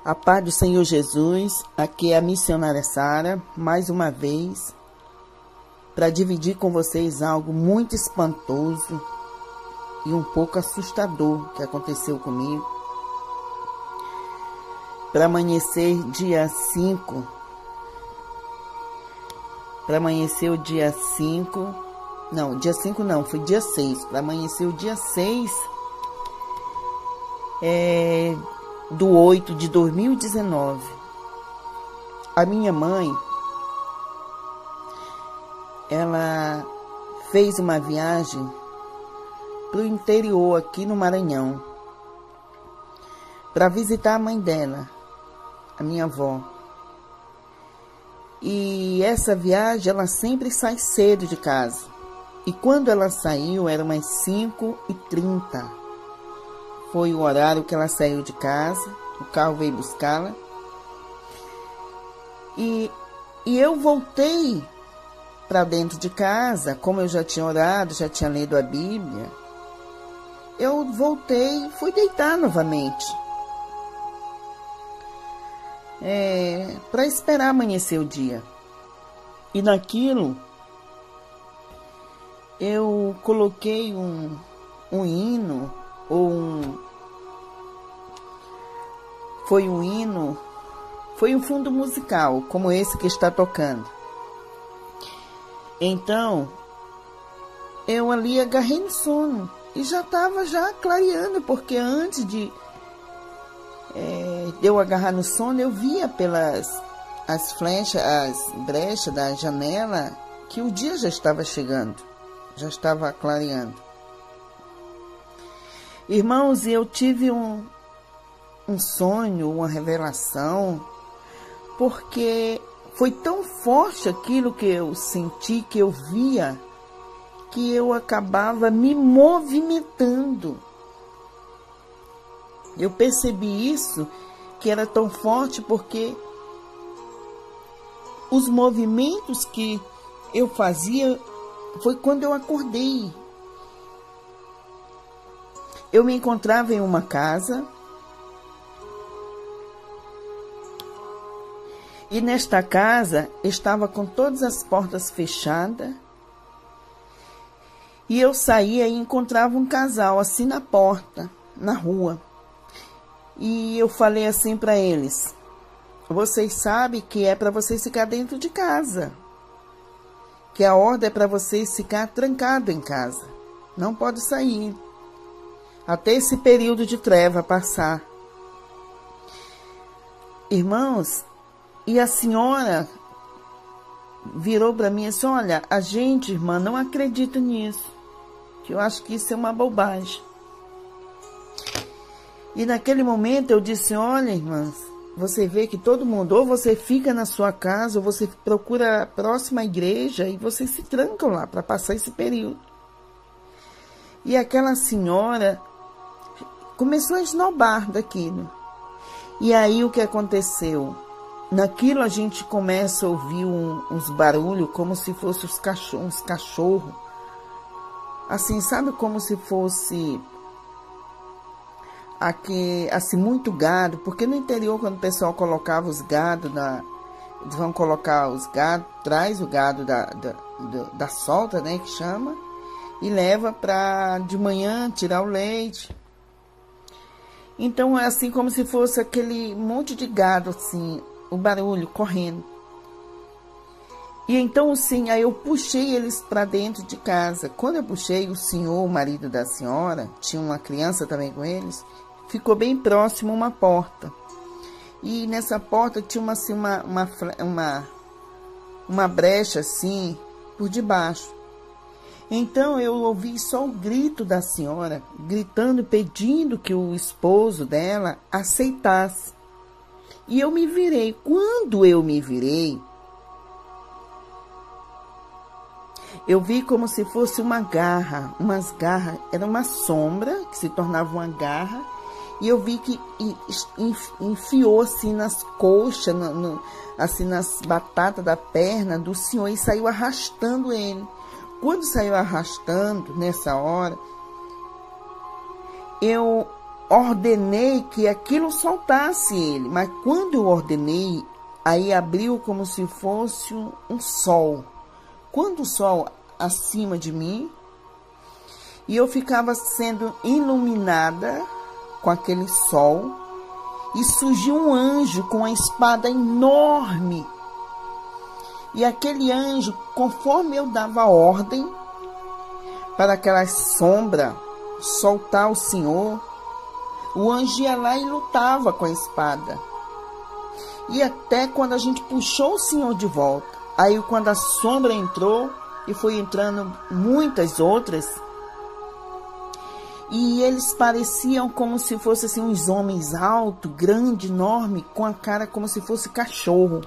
A paz do Senhor Jesus, aqui é a missionária Sara, mais uma vez, para dividir com vocês algo muito espantoso e um pouco assustador que aconteceu comigo. Para amanhecer dia 5, para amanhecer o dia 5, não, dia 5 não, foi dia 6, para amanhecer o dia 6, do 8 de 2019, a minha mãe, ela fez uma viagem para o interior aqui no Maranhão, para visitar a mãe dela, a minha avó. E essa viagem, ela sempre sai cedo de casa. E quando ela saiu, era umas 5h30. Foi o horário que ela saiu de casa, o carro veio buscá-la. E eu voltei para dentro de casa, como eu já tinha orado, já tinha lido a Bíblia. Eu voltei e fui deitar novamente. Para esperar amanhecer o dia. E naquilo, eu coloquei um hino, foi um hino, foi um fundo musical, como esse que está tocando. Então, eu ali agarrei no sono e já estava clareando, porque antes de eu agarrar no sono, eu via pelas as brechas da janela que o dia já estava chegando, já estava clareando. Irmãos, eu tive um sonho, uma revelação, porque foi tão forte aquilo que eu senti, que eu via, que eu acabava me movimentando. Eu percebi isso, que era tão forte, porque os movimentos que eu fazia foi quando eu acordei. Eu me encontrava em uma casa, e nesta casa estava com todas as portas fechadas, e eu saía e encontrava um casal assim na porta, na rua. E eu falei assim para eles: vocês sabem que é para vocês ficar dentro de casa, que a ordem é para vocês ficar trancados em casa, não pode sair até esse período de treva passar. Irmãos, e a senhora virou para mim assim: olha, a gente, irmã, não acredita nisso, que eu acho que isso é uma bobagem. E naquele momento eu disse: olha, irmãs, você vê que todo mundo, ou você fica na sua casa, ou você procura a próxima igreja e vocês se trancam lá para passar esse período. E aquela senhora começou a esnobar daquilo. E aí o que aconteceu? Naquilo a gente começa a ouvir uns barulhos como se fossem uns cachorros. Assim, sabe, como se fosse aqui, assim, muito gado. Porque no interior, quando o pessoal colocava os gados, eles vão colocar os gados, traz o gado da solta, né, que chama, e leva para de manhã tirar o leite. Então é assim como se fosse aquele monte de gado, assim, o barulho correndo. E então, sim, aí eu puxei eles para dentro de casa. Quando eu puxei, o senhor, o marido da senhora, tinha uma criança também com eles, ficou bem próximo uma porta. E nessa porta tinha assim, uma brecha assim por debaixo. Então eu ouvi só o grito da senhora, gritando, pedindo que o esposo dela aceitasse. E eu me virei. Quando eu me virei, eu vi como se fosse uma garra, umas garras, era uma sombra que se tornava uma garra, e eu vi que enfiou assim nas coxas, assim nas batatas da perna do senhor, e saiu arrastando ele. Quando saiu arrastando, nessa hora, eu ordenei que aquilo soltasse ele. Mas quando eu ordenei, aí abriu como se fosse um sol. Quando o sol acima de mim, e eu ficava sendo iluminada com aquele sol, e surgiu um anjo com uma espada enorme. E aquele anjo, conforme eu dava ordem para aquela sombra soltar o Senhor, o anjo ia lá e lutava com a espada. E até quando a gente puxou o Senhor de volta, aí quando a sombra entrou, e foi entrando muitas outras, e eles pareciam como se fossem assim, uns homens altos, grande, enorme, com a cara como se fosse cachorro.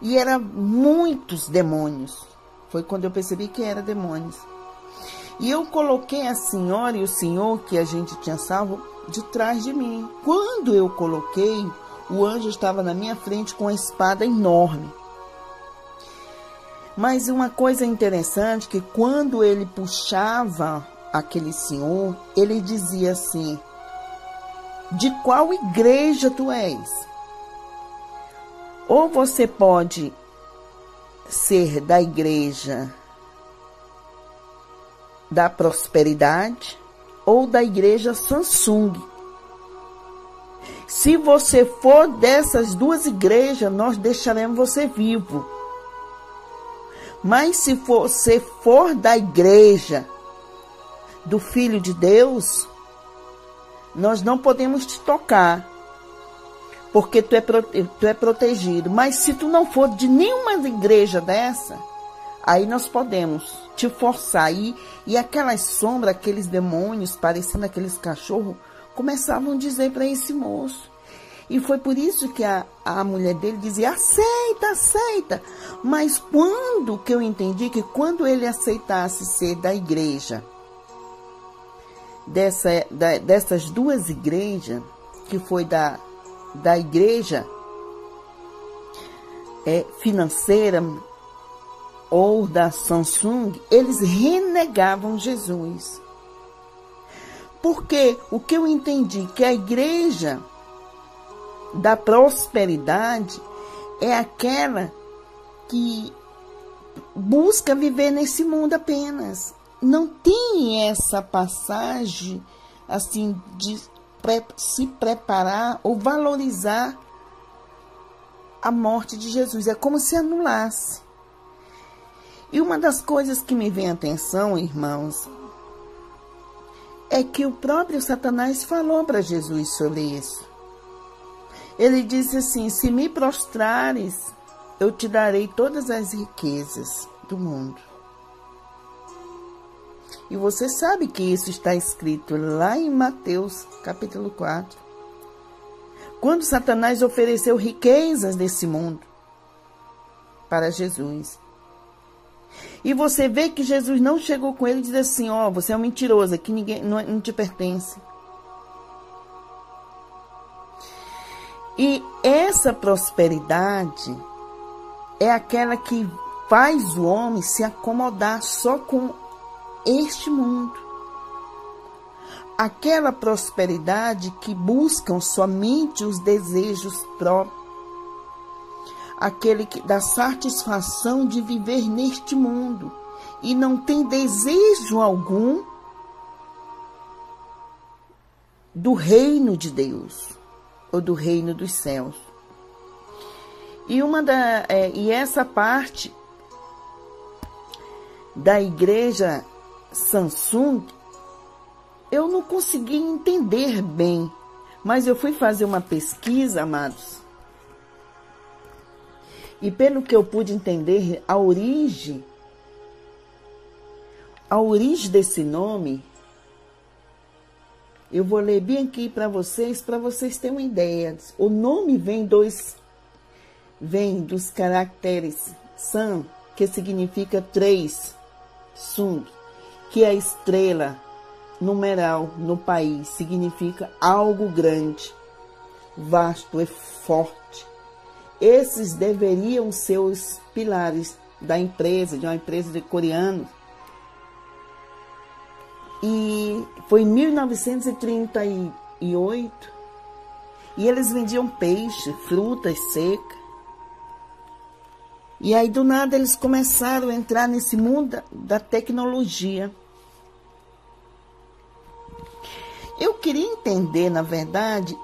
E eram muitos demônios. Foi quando eu percebi que eram demônios. E eu coloquei a senhora e o senhor que a gente tinha salvo de trás de mim. Quando eu coloquei, o anjo estava na minha frente com a espada enorme. Mas uma coisa interessante, que quando ele puxava aquele senhor, ele dizia assim: de qual igreja tu és? Ou você pode ser da igreja da prosperidade ou da igreja Samsung. Se você for dessas duas igrejas, nós deixaremos você vivo. Mas se você for da igreja do Filho de Deus, nós não podemos te tocar, porque tu é protegido. Mas se tu não for de nenhuma igreja dessa, aí nós podemos te forçar. E aquelas sombras, aqueles demônios, parecendo aqueles cachorros, começavam a dizer para esse moço. E foi por isso que a mulher dele dizia: aceita, aceita. Mas quando que eu entendi que quando ele aceitasse ser da igreja, dessas duas igrejas, que foi da igreja financeira ou da Samsung, eles renegavam Jesus. Porque o que eu entendi, que a igreja da prosperidade é aquela que busca viver nesse mundo apenas. Não tem essa passagem assim de se preparar ou valorizar a morte de Jesus. É como se anulasse. E uma das coisas que me vem à atenção, irmãos, é que o próprio Satanás falou para Jesus sobre isso. Ele disse assim: se me prostrares, eu te darei todas as riquezas do mundo. E você sabe que isso está escrito lá em Mateus, capítulo 4. Quando Satanás ofereceu riquezas desse mundo para Jesus. E você vê que Jesus não chegou com ele e disse assim: ó, você é um mentiroso, aqui ninguém não te pertence. E essa prosperidade é aquela que faz o homem se acomodar só com este mundo. Aquela prosperidade que buscam somente os desejos próprios. Aquele que dá satisfação de viver neste mundo e não tem desejo algum do reino de Deus ou do reino dos céus. E essa parte da igreja Samsung, eu não consegui entender bem, mas eu fui fazer uma pesquisa, amados, e pelo que eu pude entender, a origem desse nome, eu vou ler bem aqui para vocês terem uma ideia. O nome vem dos caracteres San, que significa 3, Sung, que é a estrela numeral no país, significa algo grande, vasto e forte. Esses deveriam ser os pilares da empresa, de uma empresa de coreanos. E foi em 1938. E eles vendiam peixe, frutas secas. E aí, do nada, eles começaram a entrar nesse mundo da tecnologia. Eu queria entender, na verdade,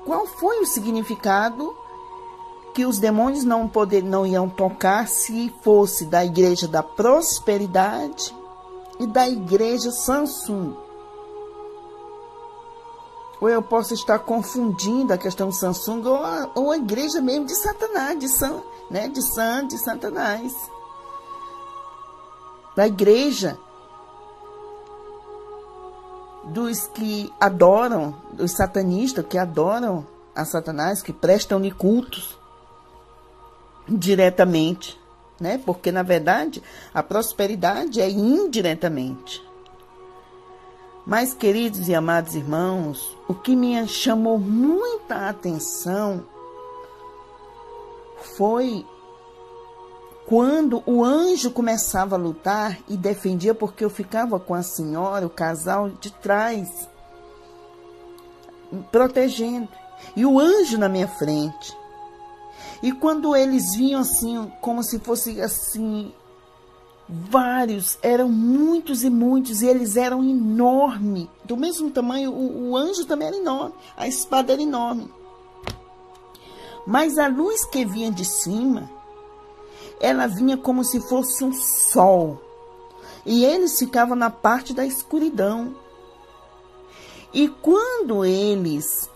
qual foi o significado que os demônios não iam tocar se fosse da igreja da prosperidade e da igreja Samsung. Ou eu posso estar confundindo a questão Samsung ou a igreja mesmo de Satanás, de Satanás. Da igreja dos que adoram, dos satanistas que adoram a Satanás, que prestam-lhe cultos diretamente, né? Porque, na verdade, a prosperidade é indiretamente. Mas, queridos e amados irmãos, o que me chamou muita atenção foi quando o anjo começava a lutar e defendia, porque eu ficava com a senhora, o casal de trás, protegendo, e o anjo na minha frente. E quando eles vinham assim, como se fosse assim, vários, eram muitos e muitos, e eles eram enormes, do mesmo tamanho, o anjo também era enorme, a espada era enorme. Mas a luz que vinha de cima, ela vinha como se fosse um sol, e eles ficavam na parte da escuridão. E quando eles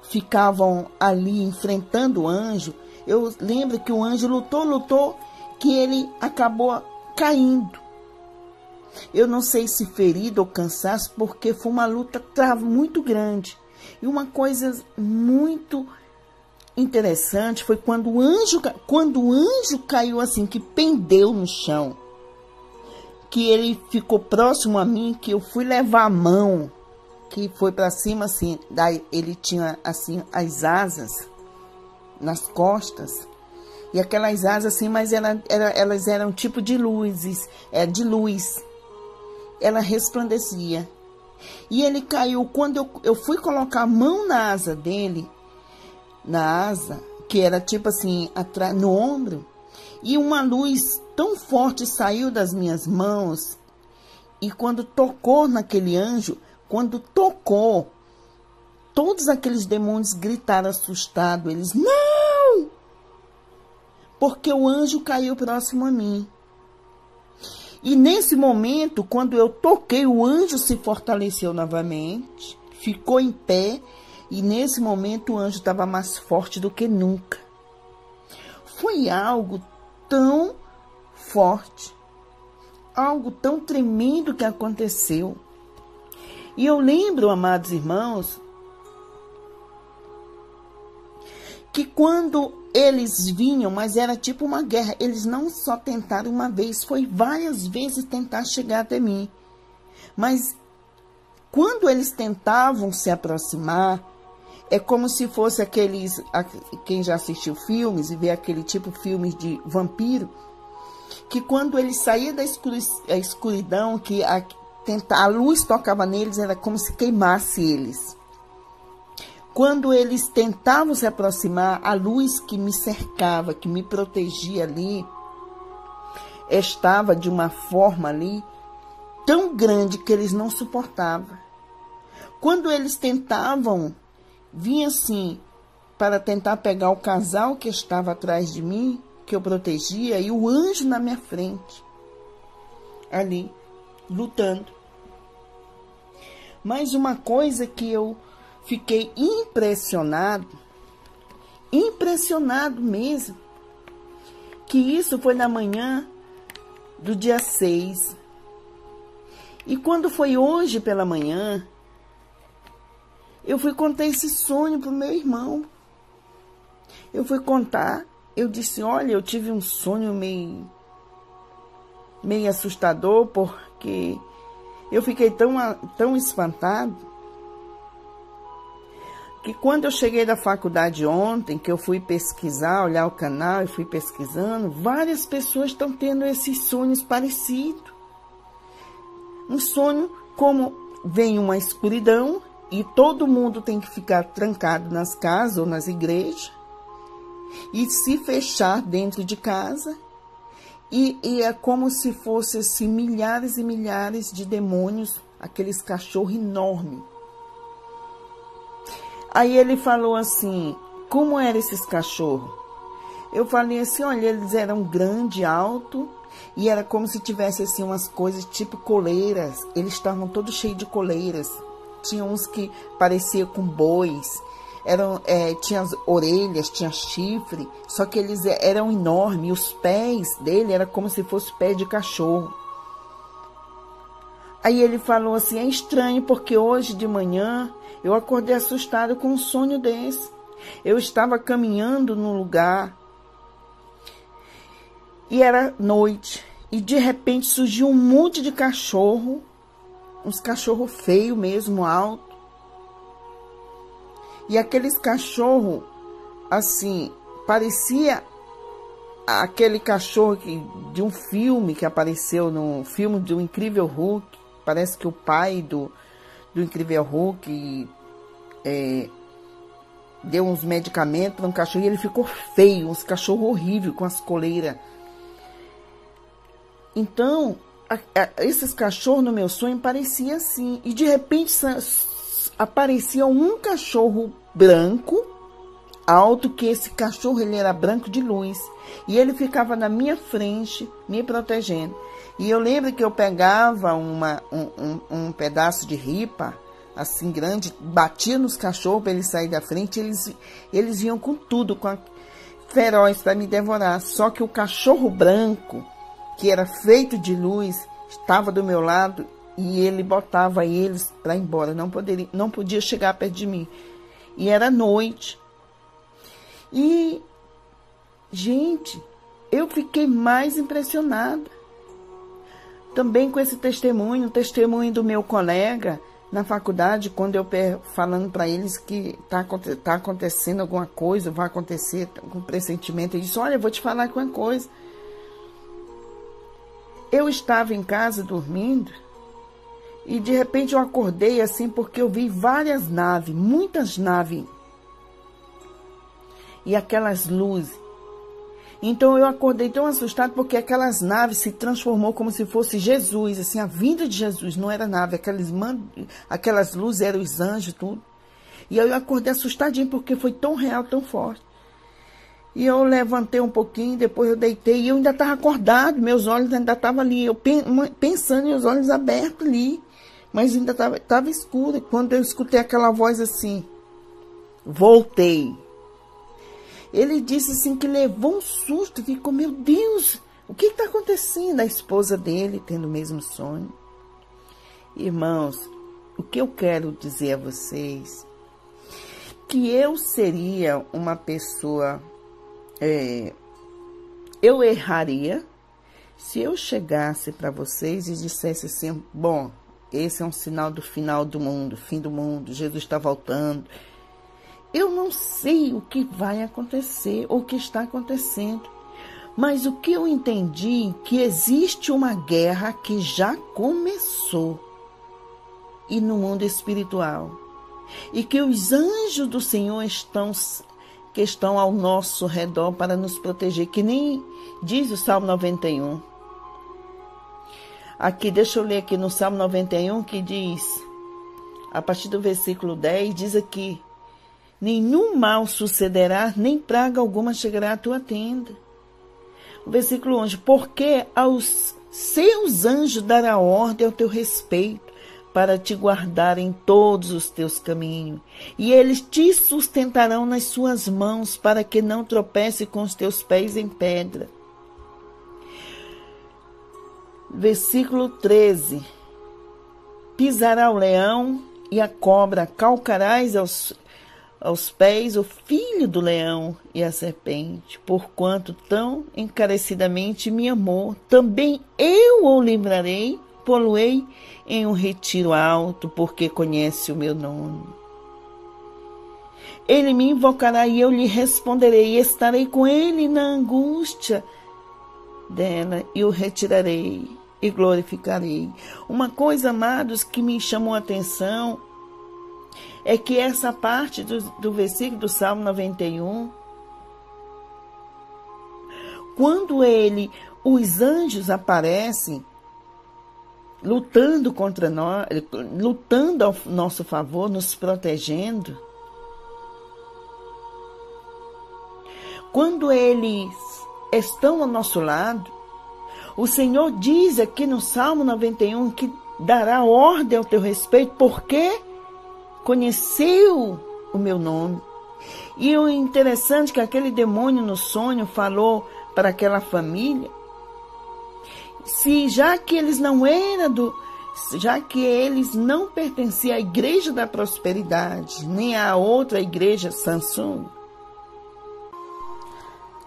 ficavam ali enfrentando o anjo, eu lembro que o anjo lutou, que ele acabou caindo. Eu não sei se ferido ou cansaço, porque foi uma luta muito grande. E uma coisa muito interessante foi quando o anjo caiu assim, que pendeu no chão, que ele ficou próximo a mim, que eu fui levar a mão, que foi para cima assim, daí ele tinha assim as asas nas costas, e aquelas asas assim, mas elas eram tipo de luzes, de luz, ela resplandecia. E ele caiu, quando eu fui colocar a mão na asa dele, na asa, que era tipo assim, atrás, no ombro, e uma luz tão forte saiu das minhas mãos, e quando tocou naquele anjo, quando tocou, todos aqueles demônios gritaram assustados, eles, não! Porque o anjo caiu próximo a mim. E nesse momento, quando eu toquei, o anjo se fortaleceu novamente, ficou em pé, e nesse momento o anjo estava mais forte do que nunca. Foi algo tão forte, algo tão tremendo que aconteceu. E eu lembro, amados irmãos, que quando eles vinham, mas era tipo uma guerra, eles não só tentaram uma vez, foi várias vezes tentar chegar até mim. Mas quando eles tentavam se aproximar, é como se fosse aqueles, quem já assistiu filmes e vê aquele tipo de filmes de vampiro, que quando eles saíam da escuridão, que a luz tocava neles, era como se queimasse eles. Quando eles tentavam se aproximar, a luz que me cercava, que me protegia ali, estava de uma forma ali tão grande que eles não suportavam. Quando eles tentavam, vinha assim, para tentar pegar o casal que estava atrás de mim, que eu protegia, e o anjo na minha frente, ali, lutando. Mas uma coisa que eu fiquei impressionado mesmo, que isso foi na manhã do dia 6. E quando foi hoje pela manhã, eu fui contar esse sonho para o meu irmão. Eu fui contar, eu disse, olha, eu tive um sonho meio assustador, porque eu fiquei tão espantado, que quando eu cheguei da faculdade ontem, que eu fui pesquisar, olhar o canal e fui pesquisando, várias pessoas estão tendo esses sonhos parecidos. Um sonho como vem uma escuridão e todo mundo tem que ficar trancado nas casas ou nas igrejas e se fechar dentro de casa. E é como se fossem assim, milhares e milhares de demônios, aqueles cachorros enormes. Aí ele falou assim, como eram esses cachorros? Eu falei assim, olha, eles eram grande, alto, e era como se tivesse assim umas coisas tipo coleiras. Eles estavam todos cheios de coleiras. Tinha uns que pareciam com bois. Tinha as orelhas, tinha chifre, só que eles eram enormes. Os pés dele eram como se fosse pé de cachorro. Aí ele falou assim, é estranho porque hoje de manhã eu acordei assustado com um sonho desse. Eu estava caminhando num lugar e era noite. E de repente surgiu um monte de cachorro, uns cachorros feios mesmo, altos. E aqueles cachorros, assim, parecia aquele cachorro de um filme que apareceu no filme do Incrível Hulk. Parece que o pai do Incrível Hulk deu uns medicamentos para um cachorro e ele ficou feio, uns cachorros horríveis com as coleiras. Então, esses cachorros no meu sonho pareciam assim. E de repente aparecia um cachorro branco, alto, que esse cachorro ele era branco de luz. E ele ficava na minha frente, me protegendo. E eu lembro que eu pegava um pedaço de ripa, assim grande, batia nos cachorros para eles saírem da frente. Eles vinham com tudo, feroz para me devorar. Só que o cachorro branco, que era feito de luz, estava do meu lado e ele botava eles para ir embora. Não podia chegar perto de mim. E era noite. E, gente, eu fiquei mais impressionada. Também com esse testemunho, o testemunho do meu colega na faculdade, quando eu falando para eles que tá acontecendo alguma coisa, vai acontecer com pressentimento, ele disse, olha, eu vou te falar uma coisa. Eu estava em casa dormindo e de repente eu acordei assim porque eu vi várias naves, muitas naves e aquelas luzes. Então eu acordei tão assustado porque aquelas naves se transformou como se fosse Jesus, assim, a vinda de Jesus, não era nave, aquelas luzes eram os anjos, tudo. E eu acordei assustadinho porque foi tão real, tão forte. E eu levantei um pouquinho, depois eu deitei e eu ainda estava acordado, meus olhos ainda estavam ali, eu pensando, meus olhos abertos ali, mas ainda estava escuro. E quando eu escutei aquela voz assim, voltei. Ele disse assim que levou um susto, ficou, meu Deus, o que está acontecendo? A esposa dele tendo o mesmo sonho. Irmãos, o que eu quero dizer a vocês, que eu seria uma pessoa... eu erraria se eu chegasse para vocês e dissesse assim, bom, esse é um sinal do final do mundo, fim do mundo, Jesus está voltando. Eu não sei o que vai acontecer ou o que está acontecendo, mas o que eu entendi é que existe uma guerra que já começou e no mundo espiritual, e que os anjos do Senhor estão ao nosso redor para nos proteger, que nem diz o Salmo 91. Aqui, deixa eu ler aqui no Salmo 91, que diz, a partir do versículo 10, diz aqui, nenhum mal sucederá, nem praga alguma chegará à tua tenda. O versículo 11, porque aos seus anjos dará ordem ao teu respeito, para te guardar em todos os teus caminhos, e eles te sustentarão nas suas mãos, para que não tropece com os teus pés em pedra. Versículo 13. Pisará o leão e a cobra, calcarás aos pés o filho do leão e a serpente, porquanto tão encarecidamente me amou, também eu o livrarei, pô-lo-ei em um retiro alto, porque conhece o meu nome. Ele me invocará e eu lhe responderei, e estarei com ele na angústia dela, e o retirarei, e glorificarei. Uma coisa, amados, que me chamou a atenção é que essa parte do versículo do Salmo 91, quando os anjos aparecem lutando contra nós, lutando ao nosso favor, nos protegendo, quando eles estão ao nosso lado, o Senhor diz aqui no Salmo 91 que dará ordem ao teu respeito, porque conheceu o meu nome. E o interessante é que aquele demônio no sonho falou para aquela família, já que eles não pertenciam à igreja da prosperidade, nem à outra igreja Samsung.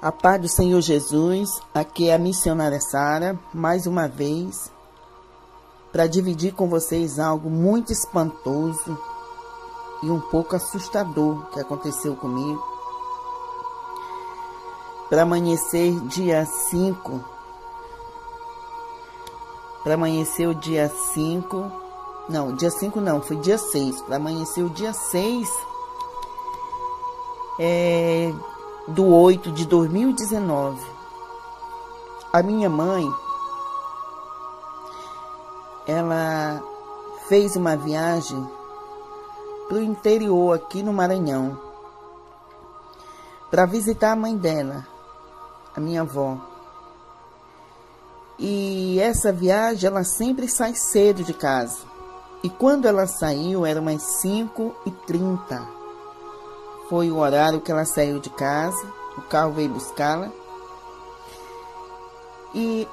A paz do Senhor Jesus, aqui é a missionária Sara, mais uma vez, para dividir com vocês algo muito espantoso e um pouco assustador que aconteceu comigo. Para amanhecer dia 5, para amanhecer o dia 5, não, dia 5 não, foi dia 6, para amanhecer o dia 6 do 8 de 2019, a minha mãe, ela fez uma viagem para o interior aqui no Maranhão, para visitar a mãe dela, a minha avó. E essa viagem, ela sempre sai cedo de casa. E quando ela saiu, era umas 5h30. Foi o horário que ela saiu de casa, o carro veio buscá-la. E